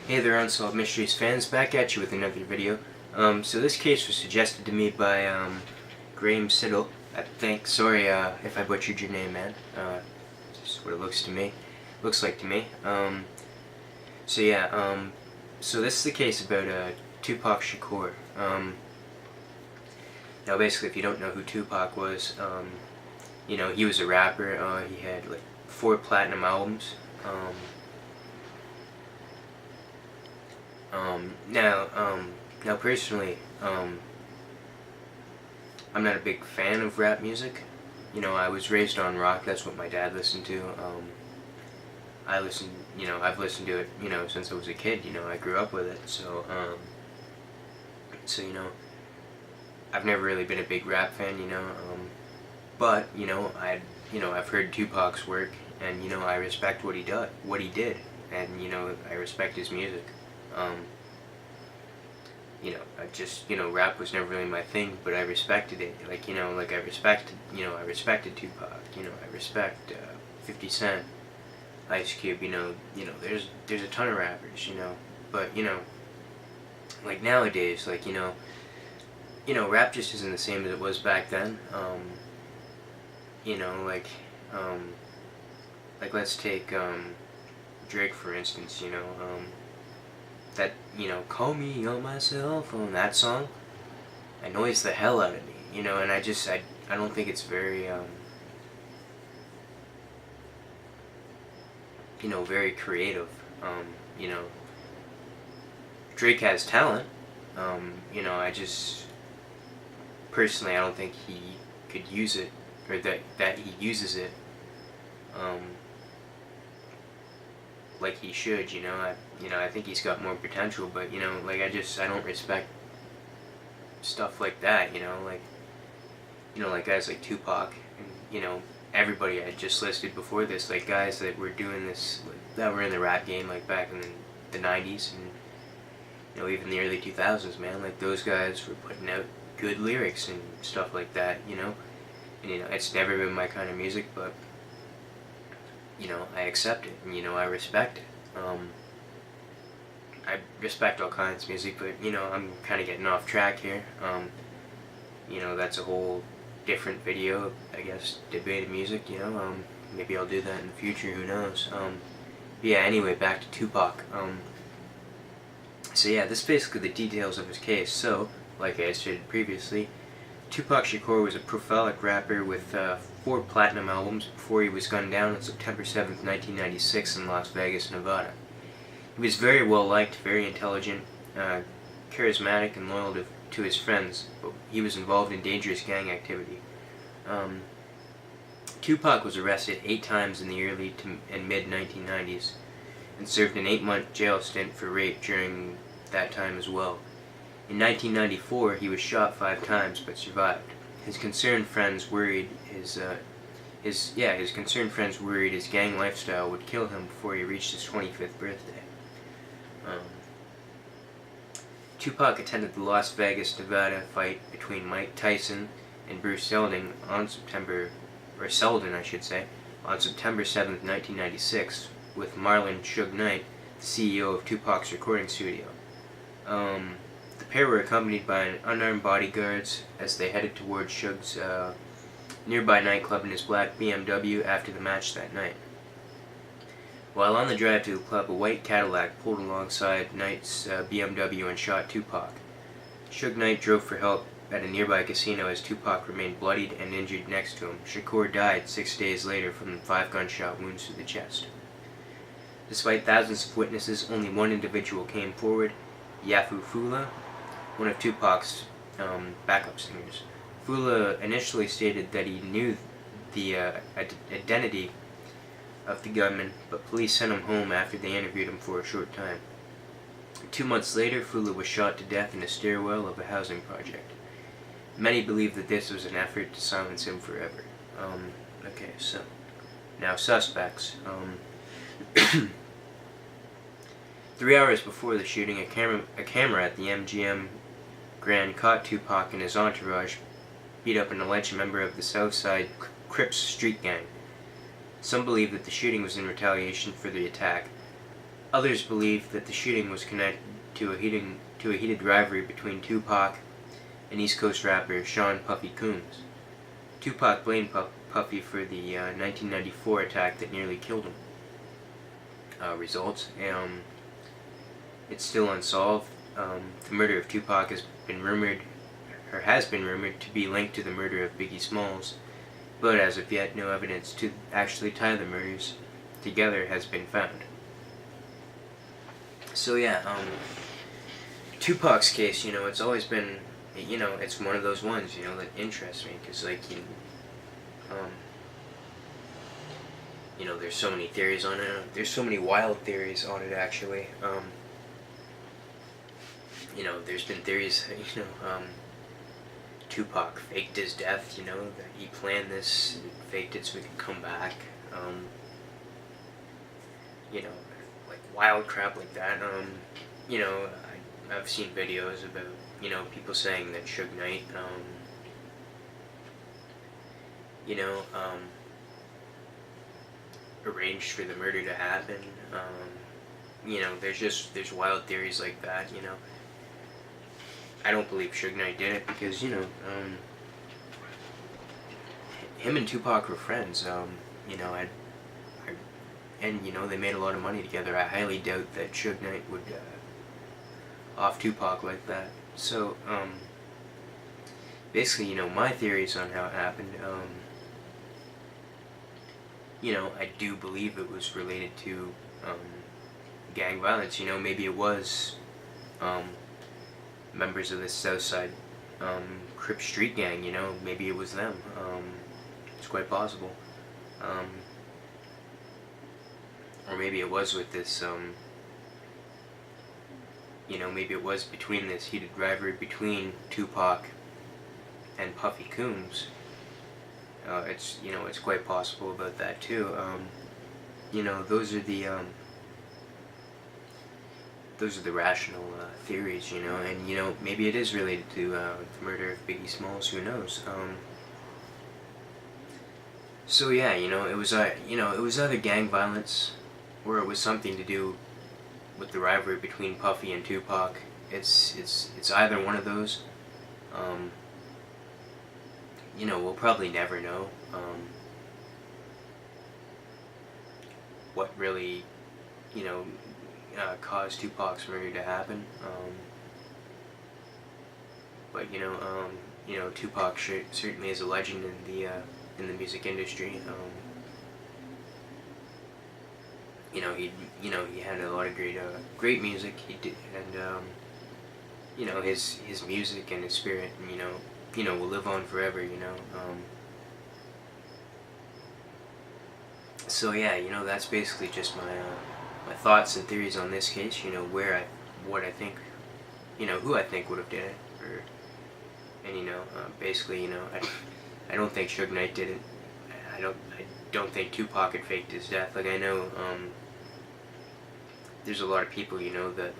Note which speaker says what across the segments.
Speaker 1: Hey there, Unsolved Mysteries fans, back at you with another video. So this case was suggested to me by Graham Siddle, I think. Sorry if I butchered your name, man. Just what it looks like to me. So yeah, so this is the case about Tupac Shakur. Now basically, if you don't know who Tupac was, you know, he was a rapper. He had like 4 platinum albums. Now personally, I'm not a big fan of rap music. You know, I was raised on rock. That's what my dad listened to. I've listened to it, you know, since I was a kid. You know, I grew up with it. So you know, I've never really been a big rap fan. You know, but you know, I've heard Tupac's work, and you know, I respect what he did, and you know, I respect his music. You know, rap was never really my thing, but I respected it. Like, you know, I respected Tupac. You know, I respect 50 Cent, Ice Cube. You know, there's a ton of rappers. You know, but you know, like nowadays, like you know, rap just isn't the same as it was back then. You know, like let's take Drake for instance. You know, that, you know, call me on my cell phone, that song annoys the hell out of me, you know, and I don't think it's very, you know, very creative. You know, Drake has talent, you know, personally, I don't think he could use it, or that he uses it, like he should, you know. I think he's got more potential, but you know, like I don't respect stuff like that, you know, like guys like Tupac, and you know, everybody I just listed before this, like guys that were doing this, like, that were in the rap game, like back in the 90s, and you know, even the early 2000s, man, like those guys were putting out good lyrics and stuff like that, you know, and you know, it's never been my kind of music, but you know, I accept it, and you know, I respect it. I respect all kinds of music, but you know, I'm kind of getting off track here. You know, that's a whole different video, I guess, debate of music, you know. Maybe I'll do that in the future, who knows. Yeah, anyway, back to Tupac. So yeah, this is basically the details of his case. So, like I stated previously, Tupac Shakur was a prolific rapper with 4 platinum albums before he was gunned down on September 7th, 1996 in Las Vegas, Nevada. He was very well liked, very intelligent, charismatic, and loyal to his friends, but he was involved in dangerous gang activity. Tupac was arrested 8 times in the early and mid-1990s and served an 8-month jail stint for rape during that time as well. In 1994, he was shot 5 times but survived. His concerned friends worried his gang lifestyle would kill him before he reached his 25th birthday. Tupac attended the Las Vegas, Nevada fight between Mike Tyson and Bruce Seldon on September 7th, 1996, with Marlon Suge Knight, the CEO of Tupac's recording studio. The pair were accompanied by unarmed bodyguards as they headed towards Suge's nearby nightclub in his black BMW after the match that night. While on the drive to the club, a white Cadillac pulled alongside Knight's BMW and shot Tupac. Suge Knight drove for help at a nearby casino as Tupac remained bloodied and injured next to him. Shakur died 6 days later from 5 gunshot wounds to the chest. Despite thousands of witnesses, only one individual came forward, Yafu Fula, one of Tupac's backup singers. Fula initially stated that he knew the identity of the gunman, but police sent him home after they interviewed him for a short time. 2 months later, Fula was shot to death in a stairwell of a housing project. Many believe that this was an effort to silence him forever. Okay, so now suspects. 3 hours before the shooting, a camera at the MGM Grand caught Tupac and his entourage beat up an alleged member of the Southside Crips street gang. Some believe that the shooting was in retaliation for the attack. Others believe that the shooting was connected to a heated rivalry between Tupac and East Coast rapper Sean Puffy Combs. Tupac blamed Puffy for the 1994 attack that nearly killed him. Results: it's still unsolved. The murder of Tupac has been rumored to be linked to the murder of Biggie Smalls, but as of yet, no evidence to actually tie the murders together has been found. So yeah, Tupac's case, it's always been, it's one of those ones, that interests me, because there's so many theories on it. There's so many wild theories on it, actually. There's been theories that, Tupac faked his death, that he planned this, faked it so he could come back. Like wild crap like that. I've seen videos about, people saying that Suge Knight, arranged for the murder to happen. There's wild theories like that, I don't believe Suge Knight did it because, him and Tupac were friends, and, they made a lot of money together. I highly doubt that Suge Knight would, off Tupac like that. So, basically, my theories on how it happened, I do believe it was related to, gang violence. Maybe it was, members of the Southside, Crip Street Gang, maybe it was them. It's quite possible. Or maybe it was with this, maybe it was between this heated rivalry between Tupac and Puffy Combs. It's quite possible about that too. Those are the rational theories, and maybe it is related to the murder of Biggie Smalls. Who knows? So yeah, it was either gang violence, or it was something to do with the rivalry between Puffy and Tupac. It's either one of those. We'll probably never know what really, caused Tupac's murder to happen. But Tupac certainly is a legend in the music industry. He had a lot of great music. He did, and his music and his spirit, will live on forever. So yeah, that's basically just my thoughts and theories on this case. What I think, who I think would have did it, and basically, I don't think Suge Knight did it. I don't think Tupac had faked his death. Like I know, there's a lot of people, that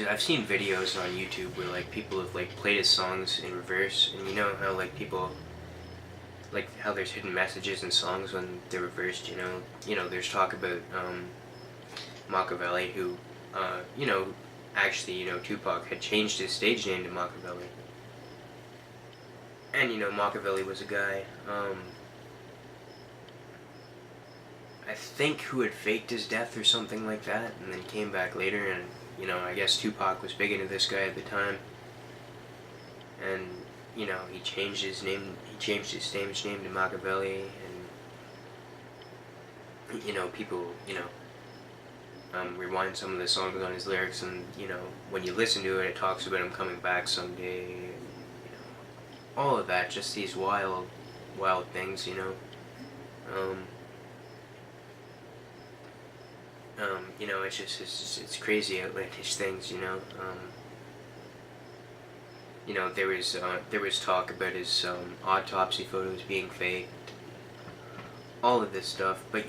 Speaker 1: I've seen videos on YouTube where people have played his songs in reverse, and how people how there's hidden messages in songs when they're reversed. There's talk about Machiavelli, who actually Tupac had changed his stage name to Machiavelli. And Machiavelli was a guy, I think, who had faked his death or something like that, and then came back later, and I guess Tupac was big into this guy at the time, and he changed his name. He changed his stage name to Machiavelli, and people rewind some of the songs on his lyrics, and when you listen to it, it talks about him coming back someday. All of that, just these wild things, it's crazy outlandish things, there was talk about his autopsy photos being faked, all of this stuff, but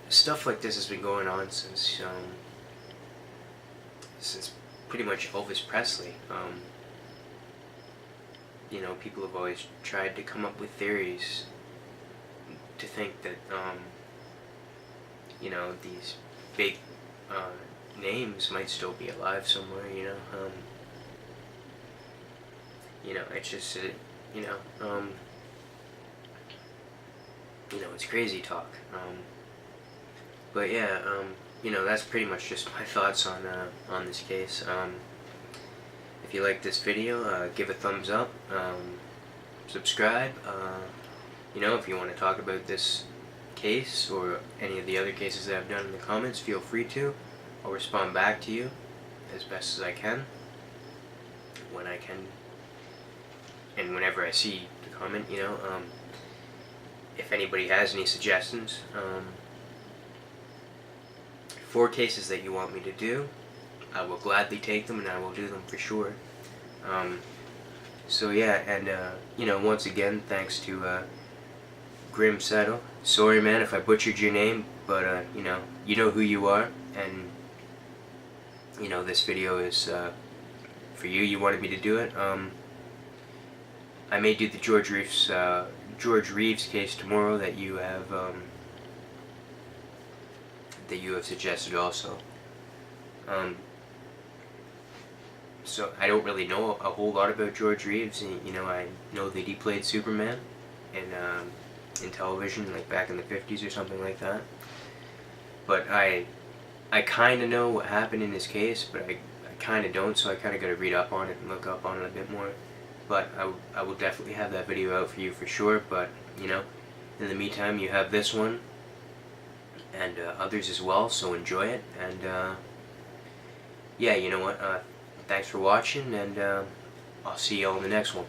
Speaker 1: stuff like this has been going on since pretty much Elvis Presley. People have always tried to come up with theories to think that you know, these big names might still be alive somewhere, it's just, it's crazy talk. But yeah, that's pretty much just my thoughts on this case. If you like this video, give a thumbs up, subscribe. If you want to talk about this case or any of the other cases that I've done in the comments, feel free to. I'll respond back to you as best as I can, when I can, and whenever I see the comment, if anybody has any suggestions for cases that you want me to do, I will gladly take them, and I will do them for sure. So yeah, and once again, thanks to Grim Saddle. Sorry, man, if I butchered your name, but you know who you are, and this video is for you. You wanted me to do it. I may do the George Reeves case tomorrow that you have suggested also. So I don't really know a whole lot about George Reeves. I know that he played Superman in television, like back in the 50s or something like that. But I kind of know what happened in his case, but I kind of don't, so I kind of got to read up on it and look up on it a bit more. But I will definitely have that video out for you for sure. But in the meantime, you have this one and others as well, so enjoy it. And yeah, you know what, thanks for watching, and I'll see you all in the next one.